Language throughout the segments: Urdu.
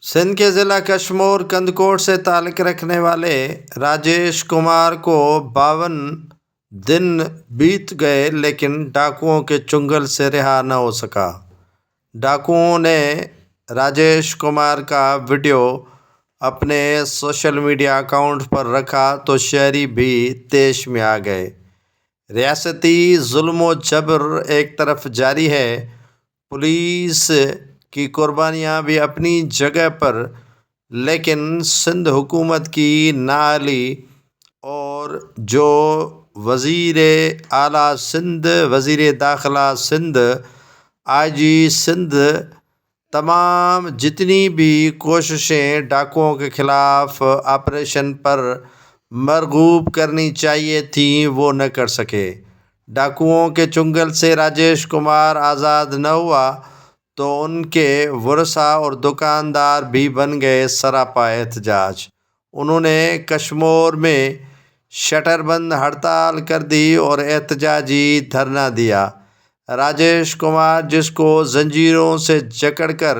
سندھ کے ضلع کشمور کندکوٹ سے تعلق رکھنے والے راجیش کمار کو 52 دن بیت گئے لیکن ڈاکوؤں کے چنگل سے رہا نہ ہو سکا۔ ڈاکوؤں نے راجیش کمار کا ویڈیو اپنے سوشل میڈیا اکاؤنٹ پر رکھا تو شہری بھی طیش میں آ گئے۔ ریاستی ظلم و جبر ایک طرف جاری ہے، پولیس کی قربانیاں بھی اپنی جگہ پر، لیکن سندھ حکومت کی نااہلی اور جو وزیر اعلیٰ سندھ، وزیر داخلہ سندھ، آئی جی سندھ، تمام جتنی بھی کوششیں ڈاکوؤں کے خلاف آپریشن پر مرغوب کرنی چاہیے تھیں وہ نہ کر سکے۔ ڈاکوؤں کے چنگل سے راجیش کمار آزاد نہ ہوا تو ان کے ورثاء اور دکاندار بھی بن گئے سراپا احتجاج۔ انہوں نے کشمور میں شٹر بند ہڑتال کر دی اور احتجاجی دھرنا دیا۔ راجیش کمار، جس کو زنجیروں سے جکڑ کر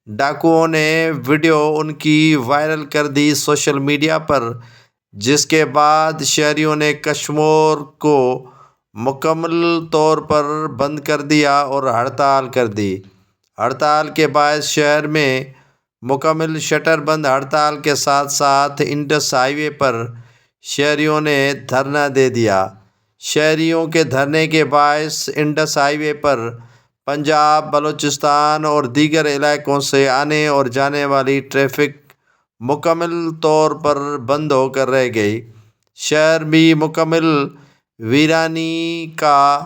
ڈاکوؤں نے ویڈیو ان کی وائرل کر دی سوشل میڈیا پر، جس کے بعد شہریوں نے کشمور کو مکمل طور پر بند کر دیا اور ہڑتال کر دی۔ ہڑتال کے باعث شہر میں مکمل شٹر بند ہڑتال کے ساتھ ساتھ انڈس ہائی وے پر شہریوں نے دھرنا دے دیا۔ شہریوں کے دھرنے کے باعث انڈس ہائی وے پر پنجاب، بلوچستان اور دیگر علاقوں سے آنے اور جانے والی ٹریفک مکمل طور پر بند ہو کر رہ گئی۔ شہر بھی مکمل ویرانی کا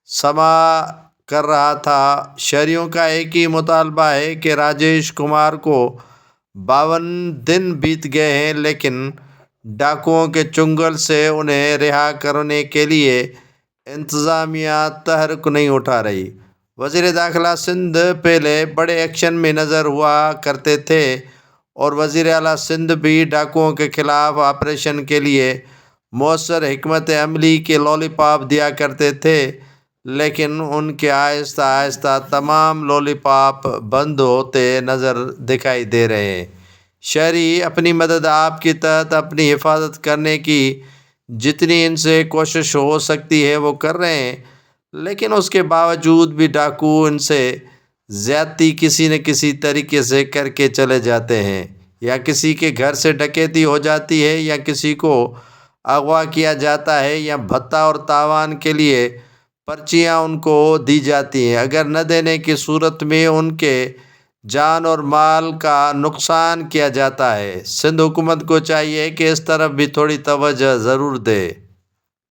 سامنا کر رہا تھا۔ شہریوں کا ایک ہی مطالبہ ہے کہ راجیش کمار کو 52 دن بیت گئے ہیں لیکن ڈاکوؤں کے چنگل سے انہیں رہا کرنے کے لیے انتظامیہ تحرک نہیں اٹھا رہی۔ وزیر داخلہ سندھ پہلے بڑے ایکشن میں نظر ہوا کرتے تھے اور وزیر اعلیٰ سندھ بھی ڈاکوؤں کے خلاف آپریشن کے لیے مؤثر حکمت عملی کے لالی پاپ دیا کرتے تھے، لیکن ان کے آہستہ آہستہ تمام لالی پاپ بند ہوتے نظر دکھائی دے رہے ہیں۔ شہری اپنی مدد آپ کے تحت اپنی حفاظت کرنے کی جتنی ان سے کوشش ہو سکتی ہے وہ کر رہے ہیں، لیکن اس کے باوجود بھی ڈاکو ان سے زیادتی کسی نہ کسی طریقے سے کر کے چلے جاتے ہیں، یا کسی کے گھر سے ڈکیتی ہو جاتی ہے، یا کسی کو اغوا کیا جاتا ہے، یا بھتہ اور تاوان کے لیے پرچیاں ان کو دی جاتی ہیں۔ اگر نہ دینے کی صورت میں ان کے جان اور مال کا نقصان کیا جاتا ہے۔ سندھ حکومت کو چاہیے کہ اس طرف بھی تھوڑی توجہ ضرور دے۔